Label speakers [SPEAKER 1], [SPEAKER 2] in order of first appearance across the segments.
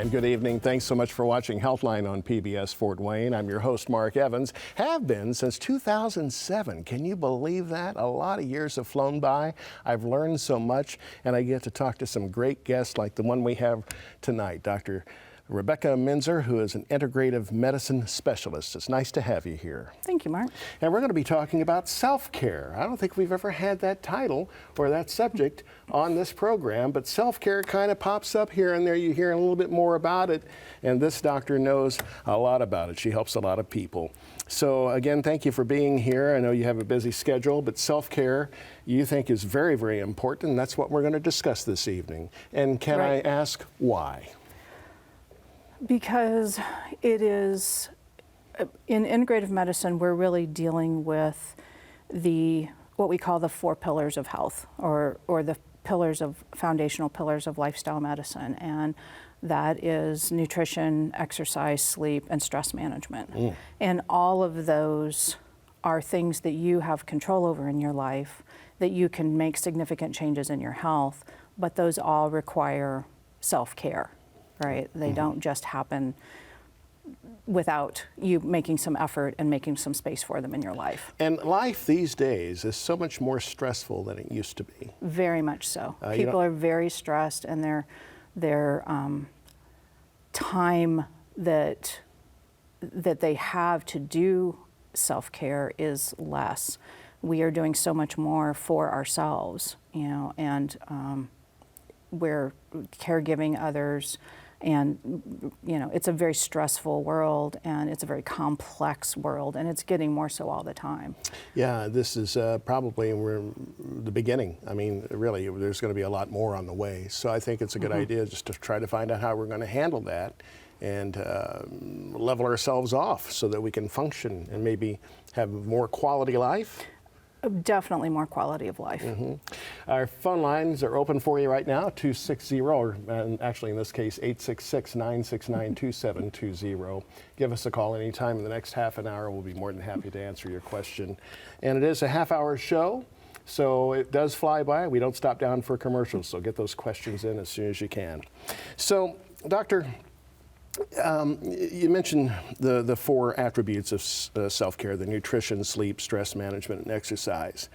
[SPEAKER 1] And good evening. Thanks so much for watching HealthLine on PBS Fort Wayne. I'm your host, Mark Evans. Have been since 2007. Can you believe that? A lot of years have flown by. I've learned so much, and I get to talk to some great guests like the one we have tonight, Dr. Rebecca Minser, who is an Integrative Medicine Specialist. It's nice to have you here.
[SPEAKER 2] Thank you, Mark.
[SPEAKER 1] And we're going to be talking about self-care. I don't think we've ever had that title or that subject on this program, but self-care kind of pops up here and there. You hear a little bit more about it, and this doctor knows a lot about it. She helps a lot of people. So again, thank you for being here. I know you have a busy schedule, but self-care you think is very, very important, and that's what we're going to discuss this evening. And can I ask why?
[SPEAKER 2] Because it is, in integrative medicine, we're really dealing with what we call the 4 pillars of health, or the foundational pillars of lifestyle medicine, and that is nutrition, exercise, sleep, and stress management. And all of those are things that you have control over in your life, that you can make significant changes in your health, but those all require self-care. Right? They don't just happen without you making some effort and making some space for them in your life.
[SPEAKER 1] And life these days is so much more stressful than it used to be.
[SPEAKER 2] Very much so. People are very stressed, and their time that they have to do self-care is less. We are doing so much more for ourselves, and we're caregiving others. And, it's a very stressful world, and it's a very complex world, and it's getting more so all the time.
[SPEAKER 1] Yeah, this is probably the beginning. I mean, really, there's going to be a lot more on the way. So I think it's a good idea just to try to find out how we're going to handle that and level ourselves off so that we can function and maybe have more quality life.
[SPEAKER 2] Definitely more quality of life.
[SPEAKER 1] Our phone lines are open for you right now, 260, or actually in this case, 866-969-2720. Give us a call anytime in the next half an hour. We'll be more than happy to answer your question. And it is a half-hour show, so it does fly by. We don't stop down for commercials, so get those questions in as soon as you can. So, Doctor, you mentioned the 4 attributes of self-care: the nutrition, sleep, stress management, and exercise.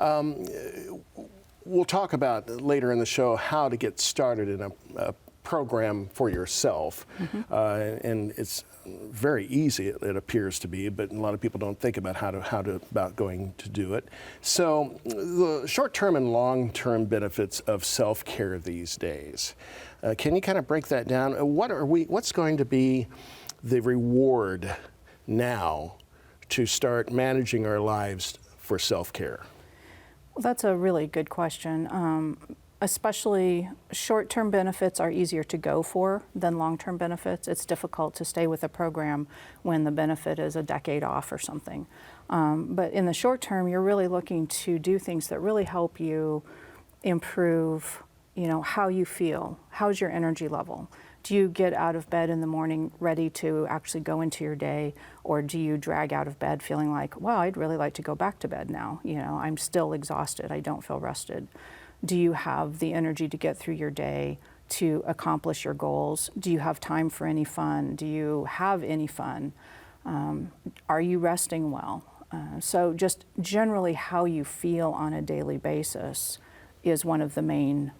[SPEAKER 1] We'll talk about later in the show how to get started in a program for yourself. And it's very easy, it appears to be, but a lot of people don't think about how to going to do it. So the short-term and long-term benefits of self-care these days. Can you kind of break that down? What's going to be the reward now to start managing our lives for self-care?
[SPEAKER 2] Well, that's a really good question. Especially short-term benefits are easier to go for than long-term benefits. It's difficult to stay with a program when the benefit is a decade off or something. But in the short term, you're really looking to do things that really help you improve how you feel. How's your energy level? Do you get out of bed in the morning ready to actually go into your day, or do you drag out of bed feeling like, wow, I'd really like to go back to bed now. I'm still exhausted. I don't feel rested. Do you have the energy to get through your day to accomplish your goals? Do you have time for any fun? Do you have any fun? Are you resting well? So just generally how you feel on a daily basis is one of the main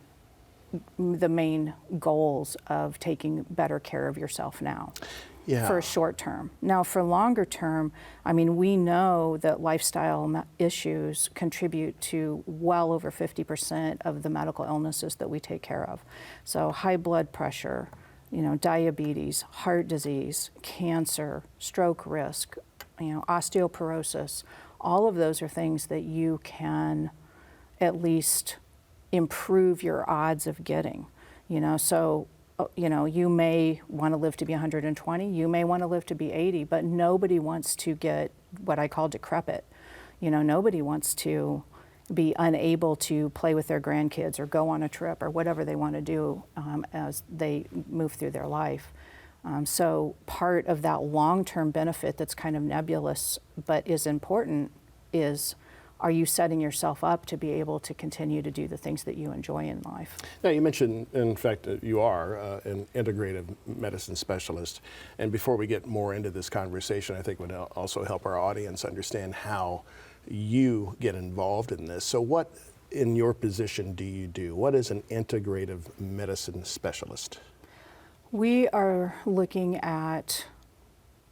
[SPEAKER 2] goals of taking better care of yourself now. For short term. Now for longer term, we know that lifestyle issues contribute to well over 50% of the medical illnesses that we take care of. So high blood pressure, diabetes, heart disease, cancer, stroke risk, osteoporosis, all of those are things that you can at least improve your odds of getting, so you may want to live to be 120, you may want to live to be 80, but nobody wants to get what I call decrepit. Nobody wants to be unable to play with their grandkids or go on a trip or whatever they want to do as they move through their life. So part of that long-term benefit that's kind of nebulous but is important is are you setting yourself up to be able to continue to do the things that you enjoy in life?
[SPEAKER 1] Now, you mentioned, in fact, you are an integrative medicine specialist. And before we get more into this conversation, I think it would also help our audience understand how you get involved in this. So what, in your position, do you do? What is an integrative medicine specialist?
[SPEAKER 2] We are looking at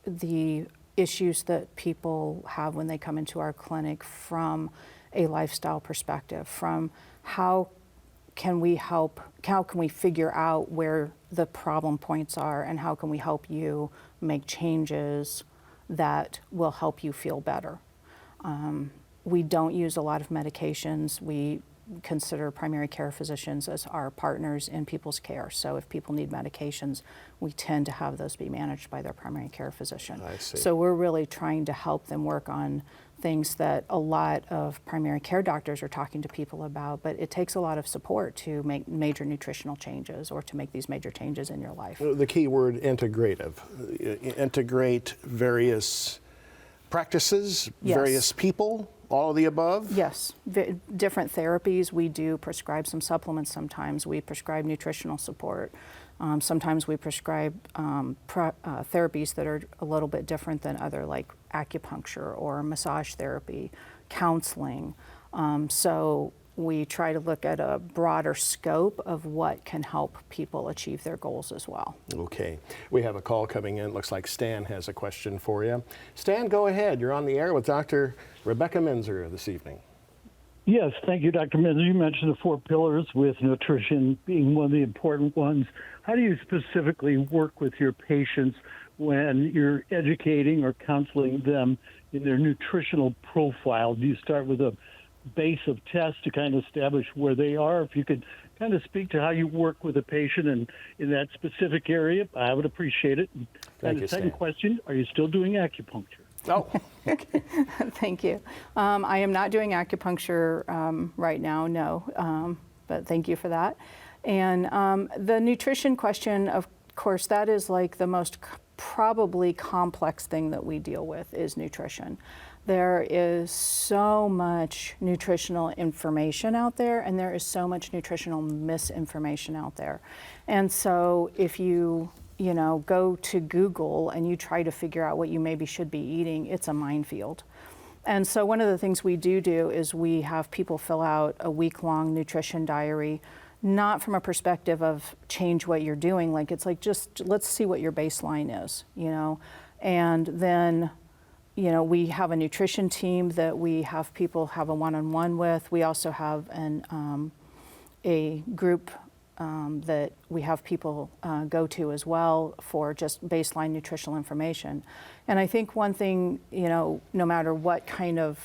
[SPEAKER 2] the issues that people have when they come into our clinic from a lifestyle perspective, from how can we figure out where the problem points are, and how can we help you make changes that will help you feel better. We don't use a lot of medications. We consider primary care physicians as our partners in people's care. So if people need medications, we tend to have those be managed by their primary care physician.
[SPEAKER 1] I see.
[SPEAKER 2] So we're really trying to help them work on things that a lot of primary care doctors are talking to people about, but it takes a lot of support to make major nutritional changes or to make these major changes in your life.
[SPEAKER 1] The key word, integrative. Integrate various practices,
[SPEAKER 2] Yes.
[SPEAKER 1] various people, all of the above?
[SPEAKER 2] Yes, different therapies. We do prescribe some supplements sometimes. We prescribe nutritional support. Sometimes we prescribe therapies that are a little bit different than other, like acupuncture or massage therapy, counseling. So we try to look at a broader scope of what can help people achieve their goals as well.
[SPEAKER 1] Okay. We have a call coming in. Looks like Stan has a question for you. Stan, go ahead. You're on the air with Dr. Rebecca Minser this evening.
[SPEAKER 3] Yes, thank you, Dr. Minser. You mentioned the 4 pillars, with nutrition being one of the important ones. How do you specifically work with your patients when you're educating or counseling them in their nutritional profile? Do you start with a base of tests to kind of establish where they are? If you could kind of speak to how you work with a patient and in that specific area, I would appreciate it.
[SPEAKER 1] Thank
[SPEAKER 3] And
[SPEAKER 1] you,
[SPEAKER 3] the second
[SPEAKER 1] Stan.
[SPEAKER 3] question, are you still doing acupuncture?
[SPEAKER 1] Oh,
[SPEAKER 2] Thank you. I am not doing acupuncture right now, no, but thank you for that. And the nutrition question, of course, that is like the most probably complex thing that we deal with is nutrition. There is so much nutritional information out there, and there is so much nutritional misinformation out there. And so if you go to Google and you try to figure out what you maybe should be eating, it's a minefield. And so one of the things we do is we have people fill out a week-long nutrition diary, not from a perspective of change what you're doing, like it's like just let's see what your baseline is, and then we have a nutrition team that we have people have a one-on-one with. We also have a group that we have people go to as well for just baseline nutritional information. And I think one thing, no matter what kind of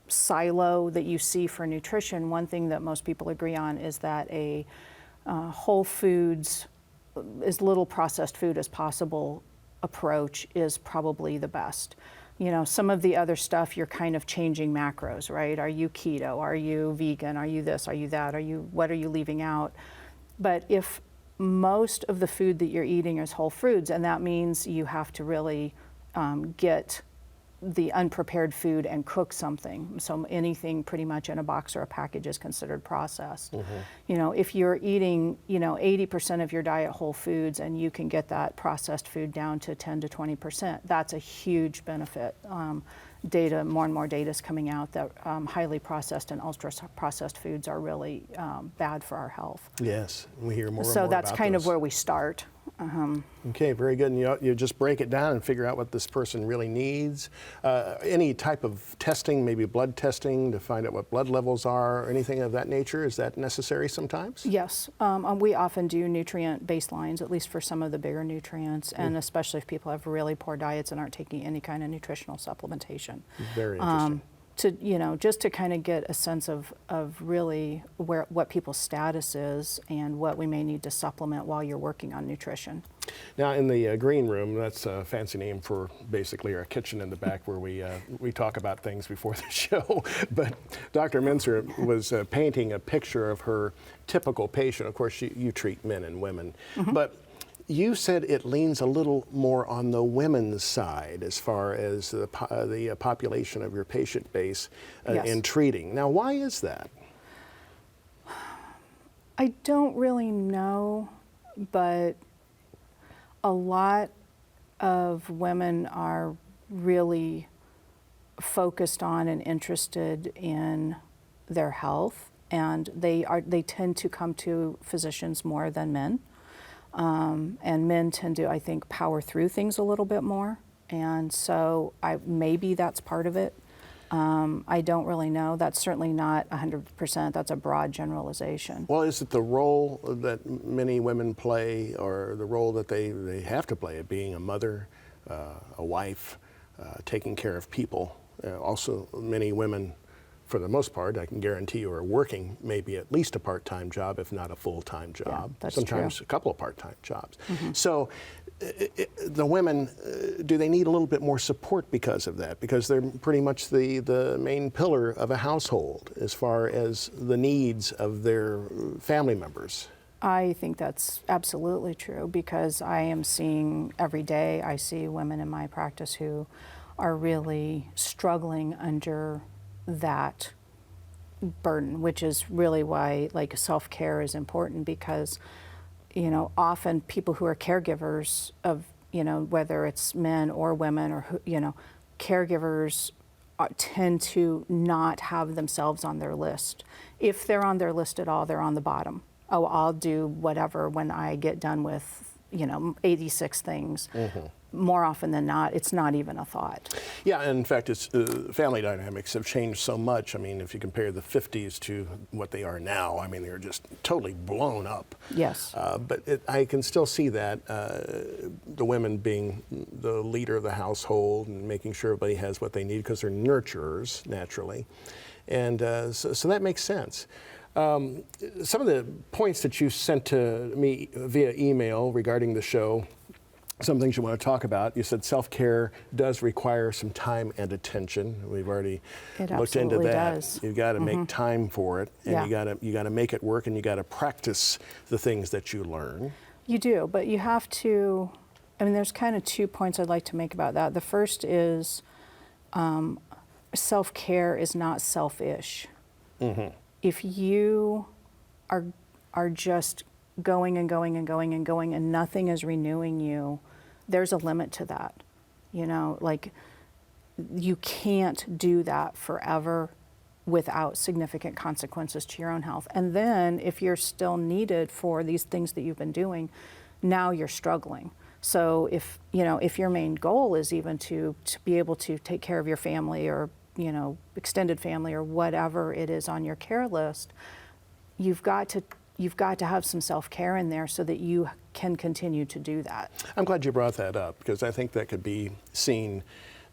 [SPEAKER 2] silo that you see for nutrition, one thing that most people agree on is that a whole foods, as little processed food as possible approach is probably the best. Some of the other stuff, you're kind of changing macros, right? Are you keto? Are you vegan? Are you this? Are you that? What are you leaving out? But if most of the food that you're eating is whole foods, and that means you have to really get the unprepared food and cook something. So anything pretty much in a box or a package is considered processed. Mm-hmm. If you're eating, 80% of your diet whole foods and you can get that processed food down to 10 to 20%, that's a huge benefit. More and more data is coming out that highly processed and ultra processed foods are really bad for our health.
[SPEAKER 1] yes. We hear more and
[SPEAKER 2] So
[SPEAKER 1] more
[SPEAKER 2] that's
[SPEAKER 1] about
[SPEAKER 2] kind
[SPEAKER 1] those.
[SPEAKER 2] of where we start.
[SPEAKER 1] Okay, very good. And you just break it down and figure out what this person really needs. Any type of testing, maybe blood testing to find out what blood levels are, or anything of that nature, is that necessary sometimes?
[SPEAKER 2] Yes, we often do nutrient baselines, at least for some of the bigger nutrients, and especially if people have really poor diets and aren't taking any kind of nutritional supplementation.
[SPEAKER 1] Very interesting.
[SPEAKER 2] Just to kind of get a sense of really what people's status is and what we may need to supplement while you're working on nutrition.
[SPEAKER 1] Now, in the green room, that's a fancy name for basically our kitchen in the back where we talk about things before the show. But Dr. Minser was painting a picture of her typical patient. Of course, you treat men and women. Mm-hmm. But You said it leans a little more on the women's side as far as the population of your patient base
[SPEAKER 2] Yes.
[SPEAKER 1] in treating. Now, why is that?
[SPEAKER 2] I don't really know, but a lot of women are really focused on and interested in their health, and they tend to come to physicians more than men. And men tend to, I think, power through things a little bit more, and so maybe that's part of it. I don't really know. That's certainly not 100%. That's a broad generalization.
[SPEAKER 1] Well, is it the role that many women play, or the role that they have to play, being a mother, a wife, taking care of people? Also, many women, for the most part, I can guarantee you, are working maybe at least a part-time job, if not a full-time job.
[SPEAKER 2] Yeah, that's
[SPEAKER 1] sometimes
[SPEAKER 2] true.
[SPEAKER 1] a couple of part-time jobs. So the women, do they need a little bit more support because of that? Because they're pretty much the main pillar of a household as far as the needs of their family members.
[SPEAKER 2] I think that's absolutely true, because I am seeing every day, I see women in my practice who are really struggling under that burden, which is really why like self-care is important, because often people who are caregivers of, whether it's men or women or caregivers tend to not have themselves on their list. If they're on their list at all, they're on the bottom. Oh, I'll do whatever when I get done with 86 things. More often than not, it's not even a thought.
[SPEAKER 1] Yeah, and in fact, it's family dynamics have changed so much. I mean, if you compare the 50s to what they are now, I mean, they're just totally blown up.
[SPEAKER 2] Yes.
[SPEAKER 1] But I can still see that, the women being the leader of the household and making sure everybody has what they need, because they're nurturers, naturally. And so that makes sense. Some of the points that you sent to me via email regarding the show, some things you want to talk about. You said self-care does require some time and attention. We've already looked into that.
[SPEAKER 2] Does.
[SPEAKER 1] You've got to make time for it, and
[SPEAKER 2] Yeah.
[SPEAKER 1] you got to make it work, and you got to practice the things that you learn.
[SPEAKER 2] You do, but you have to, there's kind of 2 points I'd like to make about that. The first is self-care is not selfish. If you are just going and going and going and going and nothing is renewing you, there's a limit to that. Like you can't do that forever without significant consequences to your own health. And then if you're still needed for these things that you've been doing, now you're struggling. So if your main goal is even to be able to take care of your family or extended family or whatever it is on your care list, you've got to have some self-care in there so that you can continue to do that.
[SPEAKER 1] I'm glad you brought that up, because I think that could be seen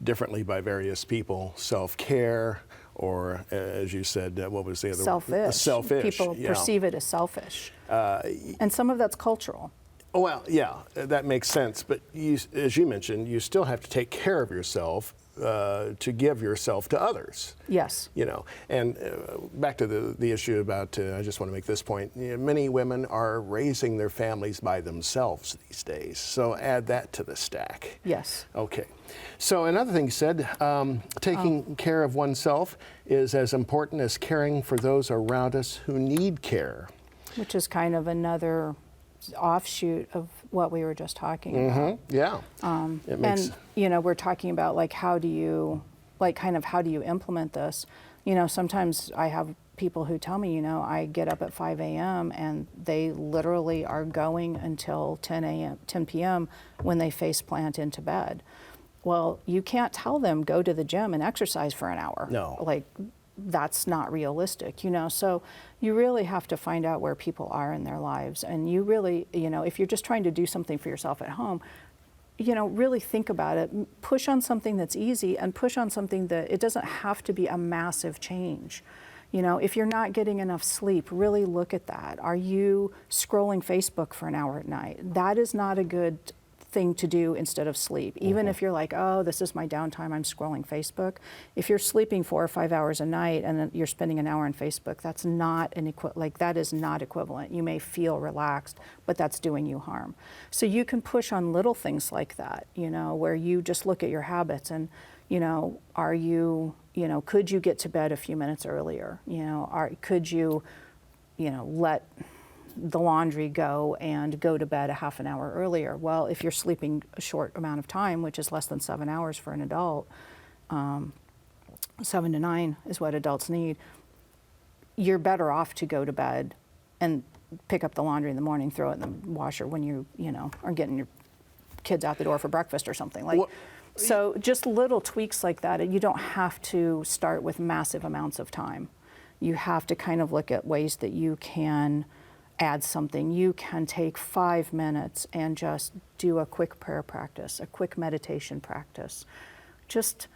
[SPEAKER 1] differently by various people. Self-care, or as you said, what was the other
[SPEAKER 2] Selfish.
[SPEAKER 1] Selfish.
[SPEAKER 2] People
[SPEAKER 1] Yeah.
[SPEAKER 2] perceive it as selfish. And some of that's cultural.
[SPEAKER 1] Well, yeah, that makes sense. But as you mentioned, you still have to take care of yourself to give yourself to others.
[SPEAKER 2] Yes.
[SPEAKER 1] And back to the issue about, I just want to make this point, many women are raising their families by themselves these days. So add that to the stack.
[SPEAKER 2] Yes.
[SPEAKER 1] Okay. So another thing you said, taking care of oneself is as important as caring for those around us who need care.
[SPEAKER 2] Which is kind of another offshoot of what we were just talking about.
[SPEAKER 1] Yeah. It makes...
[SPEAKER 2] And we're talking about like how do you implement this? Sometimes I have people who tell me, I get up at 5 a.m. and they literally are going until 10 p.m. when they face plant into bed. Well, you can't tell them go to the gym and exercise for an hour.
[SPEAKER 1] No.
[SPEAKER 2] Like that's not realistic, So you really have to find out where people are in their lives. And you really, if you're just trying to do something for yourself at home, really think about it. Push on something that's easy and push on something that it doesn't have to be a massive change. If you're not getting enough sleep, really look at that. Are you scrolling Facebook for an hour at night? That is not a good thing to do instead of sleep. Even if you're like, oh, this is my downtime, I'm scrolling Facebook. If you're sleeping 4 or 5 hours a night and then you're spending an hour on Facebook, that's not that is not equivalent. You may feel relaxed, but that's doing you harm. So you can push on little things like that, where you just look at your habits and, are you, could you get to bed a few minutes earlier? Could you, let the laundry go and go to bed a half an hour earlier? Well, if you're sleeping a short amount of time, which is less than 7 hours for an adult, 7 to 9 is what adults need, you're better off to go to bed and pick up the laundry in the morning, throw it in the washer when you are getting your kids out the door for breakfast or something. So just little tweaks like that. You don't have to start with massive amounts of time. You have to kind of look at ways that you can add something. You can take 5 minutes and just do a quick prayer practice, a quick meditation practice. Just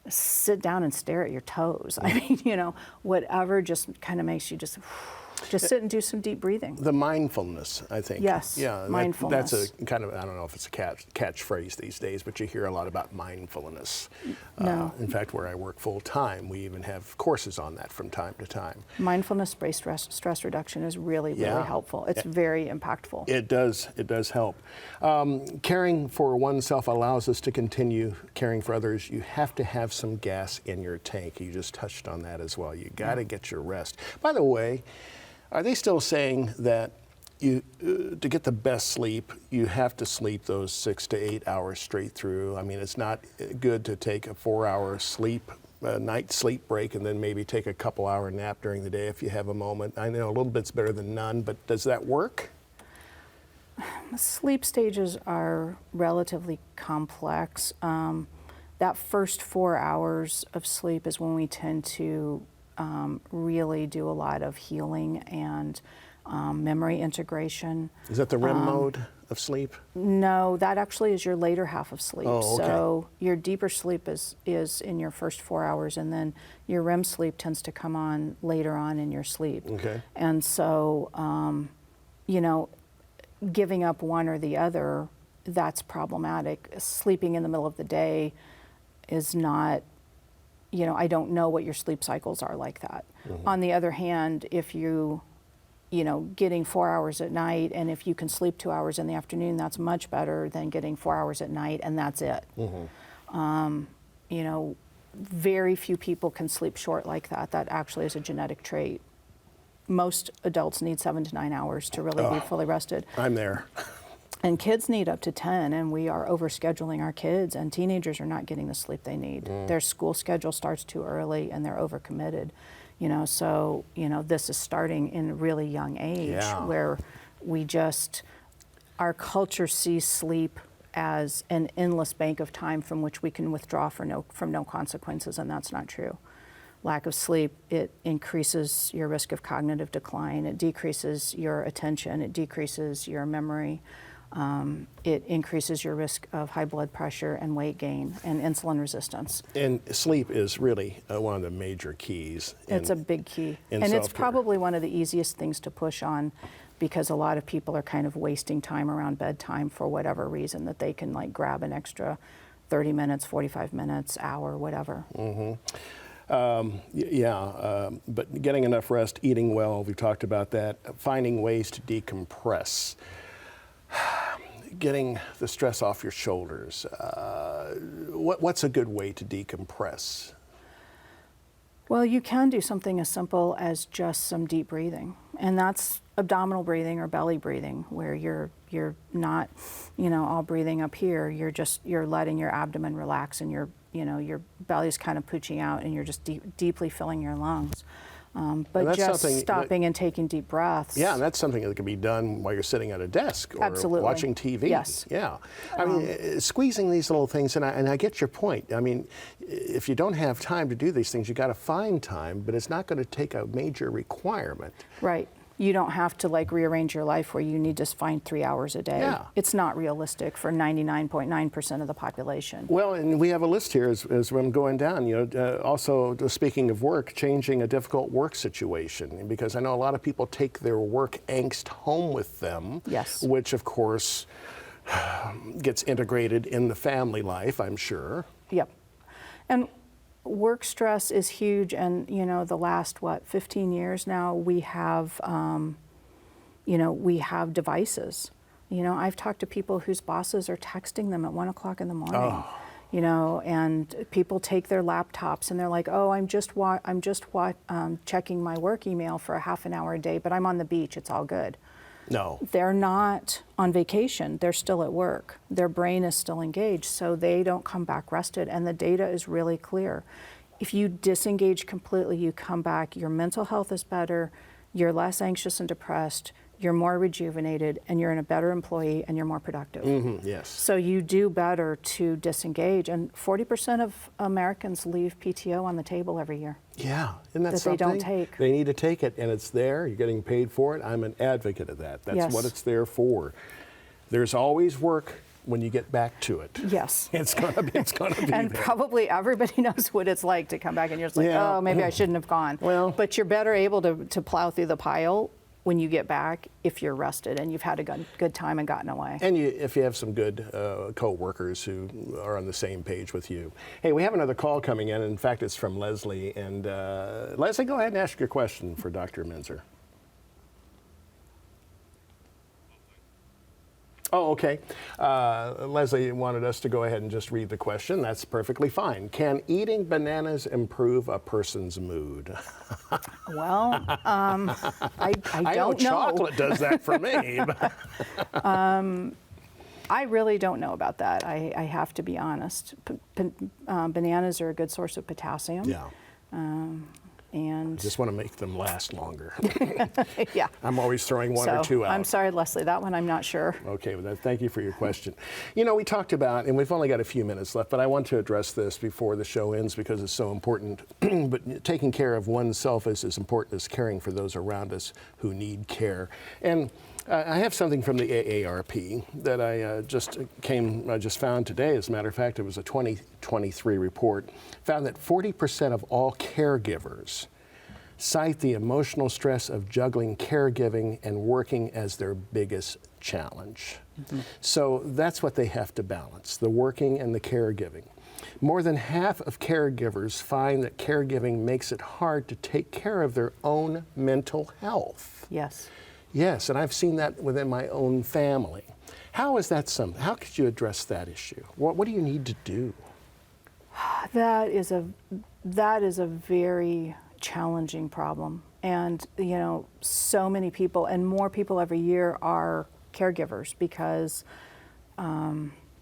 [SPEAKER 2] sit down and stare at your toes. I mean, whatever just kind of makes you just sit and do some deep breathing.
[SPEAKER 1] The mindfulness, I think.
[SPEAKER 2] Yes,
[SPEAKER 1] yeah,
[SPEAKER 2] mindfulness.
[SPEAKER 1] That's a kind of, I don't know if it's a catchphrase these days, but you hear a lot about mindfulness.
[SPEAKER 2] No.
[SPEAKER 1] In fact, where I work full time, we even have courses on that from time to time.
[SPEAKER 2] Mindfulness-based stress reduction is really helpful. It's very impactful.
[SPEAKER 1] It does help. Caring for oneself allows us to continue caring for others. You have to have some gas in your tank. You just touched on that as well. You got to get your rest. By the way, are they still saying that to get the best sleep, you have to sleep those 6 to 8 hours straight through? I mean, it's not good to take a 4-hour night sleep break and then maybe take a couple-hour nap during the day if you have a moment. I know a little bit's better than none, but does that work?
[SPEAKER 2] Sleep stages are relatively complex. That first 4 hours of sleep is when we tend to really do a lot of healing and memory integration.
[SPEAKER 1] Is that the REM mode of sleep?
[SPEAKER 2] No, that actually is your later half of sleep.
[SPEAKER 1] Oh, okay.
[SPEAKER 2] So your deeper sleep is in your first 4 hours, and then your REM sleep tends to come on later on in your sleep.
[SPEAKER 1] Okay.
[SPEAKER 2] And so, giving up one or the other, that's problematic. Sleeping in the middle of the day is not, I don't know what your sleep cycles are like that. On the other hand, if you, getting 4 hours at night, and if you can sleep 2 hours in the afternoon, that's much better than getting 4 hours at night and that's it. Very few people can sleep short like that. That actually is a genetic trait. Most adults need 7 to 9 hours to really be fully rested.
[SPEAKER 1] I'm there.
[SPEAKER 2] And kids need up to 10, and we are overscheduling our kids, and teenagers are not getting the sleep they need. Their school schedule starts too early, and they're overcommitted. So this is starting in a really young age where our culture sees sleep as an endless bank of time from which we can withdraw from no consequences, and that's not true. Lack of sleep, it increases your risk of cognitive decline, it decreases your attention, it decreases your memory. It increases your risk of high blood pressure and weight gain and insulin resistance.
[SPEAKER 1] And sleep is really one of the major keys.
[SPEAKER 2] It's a big key. And it's probably one of the easiest things to push on, because a lot of people are kind of wasting time around bedtime for whatever reason, that they can grab an extra 30 minutes, 45 minutes, hour, whatever.
[SPEAKER 1] But getting enough rest, eating well, we've talked about that, finding ways to decompress. Getting the stress off your shoulders. What's a good way to decompress?
[SPEAKER 2] Well, you can do something as simple as just some deep breathing, and that's abdominal breathing or belly breathing, where you're not, all breathing up here. You're letting your abdomen relax, and your belly's kind of pooching out, and you're just deeply filling your lungs. But just stopping and taking deep breaths.
[SPEAKER 1] Yeah, and that's something that can be done while you're sitting at a desk or watching TV.
[SPEAKER 2] Yes.
[SPEAKER 1] Yeah. I mean, squeezing these little things, and I get your point. I mean, if you don't have time to do these things, you got to find time, but it's not going to take a major requirement.
[SPEAKER 2] Right. You don't have to rearrange your life where you need to find 3 hours a day.
[SPEAKER 1] Yeah.
[SPEAKER 2] It's not realistic for 99.9% of the population.
[SPEAKER 1] Well, and we have a list here as I'm going down. Also, speaking of work, changing a difficult work situation, because I know a lot of people take their work angst home with them.
[SPEAKER 2] Yes.
[SPEAKER 1] Which, of course, gets integrated in the family life, I'm sure.
[SPEAKER 2] Yep. And work stress is huge, and the last 15 years now, we have we have devices. I've talked to people whose bosses are texting them at 1 o'clock in the morning. And people take their laptops and they're like, oh, I'm just checking my work email for a half an hour a day, but I'm on the beach, it's all good.
[SPEAKER 1] No.
[SPEAKER 2] They're not on vacation, they're still at work. Their brain is still engaged, so they don't come back rested, and the data is really clear. If you disengage completely, you come back, your mental health is better, you're less anxious and depressed, you're more rejuvenated, and you're a better employee, and you're more productive.
[SPEAKER 1] Yes.
[SPEAKER 2] So you do better to disengage, and 40% of Americans leave PTO on the table every year.
[SPEAKER 1] Yeah, isn't that
[SPEAKER 2] that
[SPEAKER 1] something?
[SPEAKER 2] they don't take.
[SPEAKER 1] They need to take it, and it's there. You're getting paid for it. I'm an advocate of that. That's
[SPEAKER 2] Yes.
[SPEAKER 1] what it's there for. There's always work when you get back to it.
[SPEAKER 2] Yes.
[SPEAKER 1] It's gonna be
[SPEAKER 2] And
[SPEAKER 1] there.
[SPEAKER 2] probably everybody knows what it's like to come back and you're just like,
[SPEAKER 1] Yeah.
[SPEAKER 2] oh, maybe I shouldn't have gone.
[SPEAKER 1] Well.
[SPEAKER 2] But you're better able to plow through the pile when you get back if you're rested and you've had a good time and gotten away.
[SPEAKER 1] And if you have some good co-workers who are on the same page with you. Hey, we have another call coming in. In fact, it's from Leslie. And Leslie, go ahead and ask your question for Dr. Minser. Oh, okay. Leslie wanted us to go ahead and just read the question. That's perfectly fine. Can eating bananas improve a person's mood?
[SPEAKER 2] Well, I don't
[SPEAKER 1] know
[SPEAKER 2] know.
[SPEAKER 1] chocolate does that for me. But
[SPEAKER 2] I really don't know about that. I have to be honest. Bananas are a good source of potassium.
[SPEAKER 1] yeah,
[SPEAKER 2] And
[SPEAKER 1] just want to make them last longer.
[SPEAKER 2] yeah.
[SPEAKER 1] I'm always throwing one or two out.
[SPEAKER 2] I'm sorry, Leslie, that one I'm not sure.
[SPEAKER 1] Okay, well, thank you for your question. We talked about, and we've only got a few minutes left, but I want to address this before the show ends because it's so important. But taking care of oneself is as important as caring for those around us who need care. And I have something from the AARP that I just found today. As a matter of fact, it was a 2023 report, found that 40% of all caregivers cite the emotional stress of juggling caregiving and working as their biggest challenge. Mm-hmm. So that's what they have to balance, the working and the caregiving. More than half of caregivers find that caregiving makes it hard to take care of their own mental health.
[SPEAKER 2] Yes.
[SPEAKER 1] Yes, and I've seen that within my own family. How is that something? How could you address that issue? What do you need to do?
[SPEAKER 2] That is a very challenging problem. And, so many people, and more people every year, are caregivers because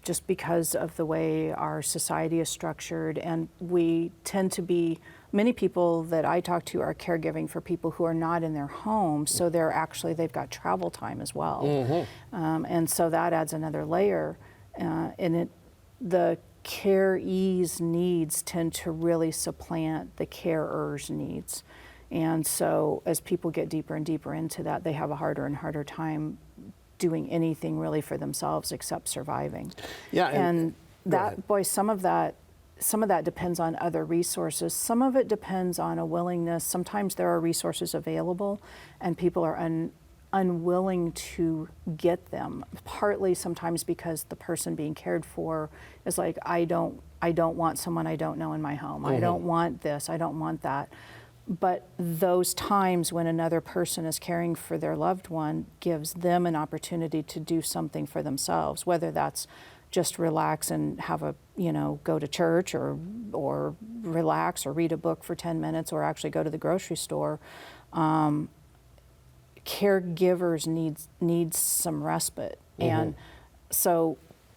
[SPEAKER 2] just because of the way our society is structured. And we tend to be, many people that I talk to are caregiving for people who are not in their home, so they've got travel time as well. Mm-hmm. And so that adds another layer. The caree's needs tend to really supplant the carer's needs. And so as people get deeper and deeper into that, they have a harder and harder time doing anything really for themselves except surviving.
[SPEAKER 1] Yeah,
[SPEAKER 2] and that, boy, some of that depends on other resources. Some of it depends on a willingness. Sometimes there are resources available and people are unwilling to get them, partly sometimes because the person being cared for is like, I don't want someone I don't know in my home. Mm-hmm. I don't want this, I don't want that. But those times when another person is caring for their loved one gives them an opportunity to do something for themselves, whether that's just relax and go to church or relax or read a book for 10 minutes or actually go to the grocery store. Caregivers need some respite. Mm-hmm. And so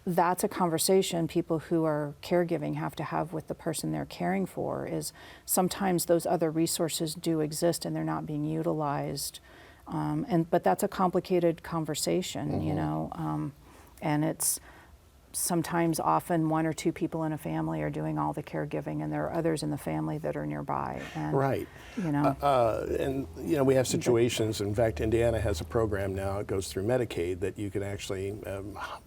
[SPEAKER 2] that's a conversation people who are caregiving have to have with the person they're caring for, is sometimes those other resources do exist and they're not being utilized. But that's a complicated conversation, mm-hmm. And it's sometimes often one or two people in a family are doing all the caregiving and there are others in the family that are nearby. And,
[SPEAKER 1] right. We have situations, in fact, Indiana has a program now, it goes through Medicaid, that you can actually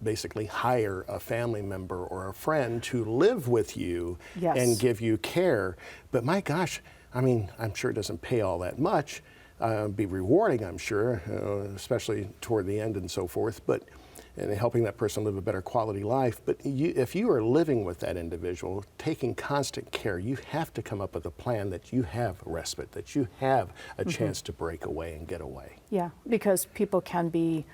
[SPEAKER 1] basically hire a family member or a friend to live with you
[SPEAKER 2] yes.
[SPEAKER 1] and give you care. But my gosh, I'm sure it doesn't pay all that much. be rewarding, I'm sure, especially toward the end and so forth, and helping that person live a better quality life. But if you are living with that individual, taking constant care, you have to come up with a plan that you have respite, that you have a chance to break away and get away.
[SPEAKER 2] Yeah, because people can be,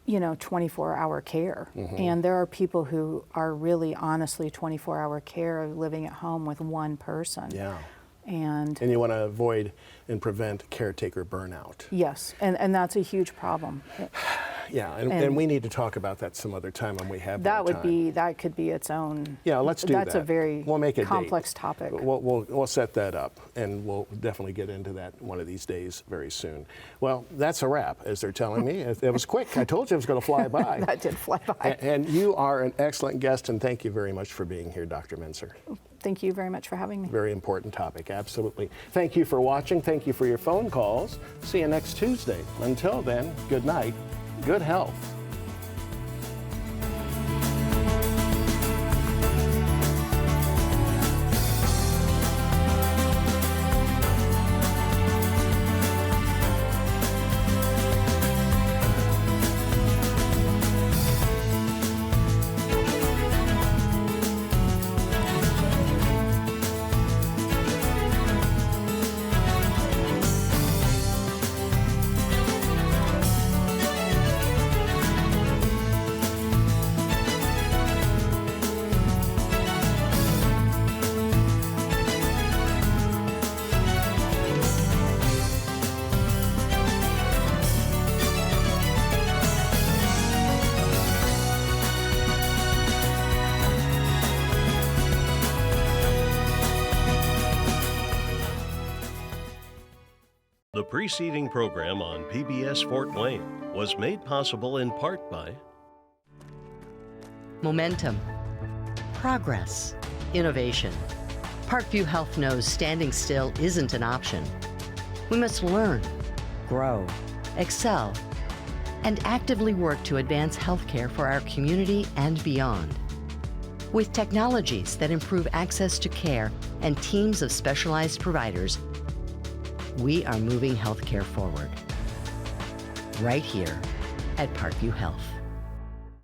[SPEAKER 2] 24-hour care. And there are people who are really honestly 24-hour care living at home with one person.
[SPEAKER 1] Yeah.
[SPEAKER 2] And
[SPEAKER 1] you want to avoid and prevent caretaker burnout.
[SPEAKER 2] yes, and that's a huge problem.
[SPEAKER 1] Yeah, and we need to talk about that some other time when we have
[SPEAKER 2] That
[SPEAKER 1] more
[SPEAKER 2] would
[SPEAKER 1] time.
[SPEAKER 2] be, that could be its own.
[SPEAKER 1] Yeah, let's do that.
[SPEAKER 2] That's a very
[SPEAKER 1] we'll make a
[SPEAKER 2] complex
[SPEAKER 1] date.
[SPEAKER 2] topic.
[SPEAKER 1] We'll set that up, and we'll definitely get into that one of these days very soon. Well, that's a wrap, as they're telling me. It was quick. I told you it was going to fly by.
[SPEAKER 2] That did fly by.
[SPEAKER 1] And you are an excellent guest, and thank you very much for being here, Dr. Minser.
[SPEAKER 2] Thank you very much for having me.
[SPEAKER 1] Very important topic, absolutely. Thank you for watching. Thank you for your phone calls. See you next Tuesday. Until then, good night, good health.
[SPEAKER 4] The preceding program on PBS Fort Wayne was made possible in part by
[SPEAKER 5] Momentum, progress, innovation. Parkview Health knows standing still isn't an option. We must learn, grow, excel, and actively work to advance healthcare for our community and beyond. With technologies that improve access to care and teams of specialized providers, we are moving healthcare forward. Right here at Parkview Health.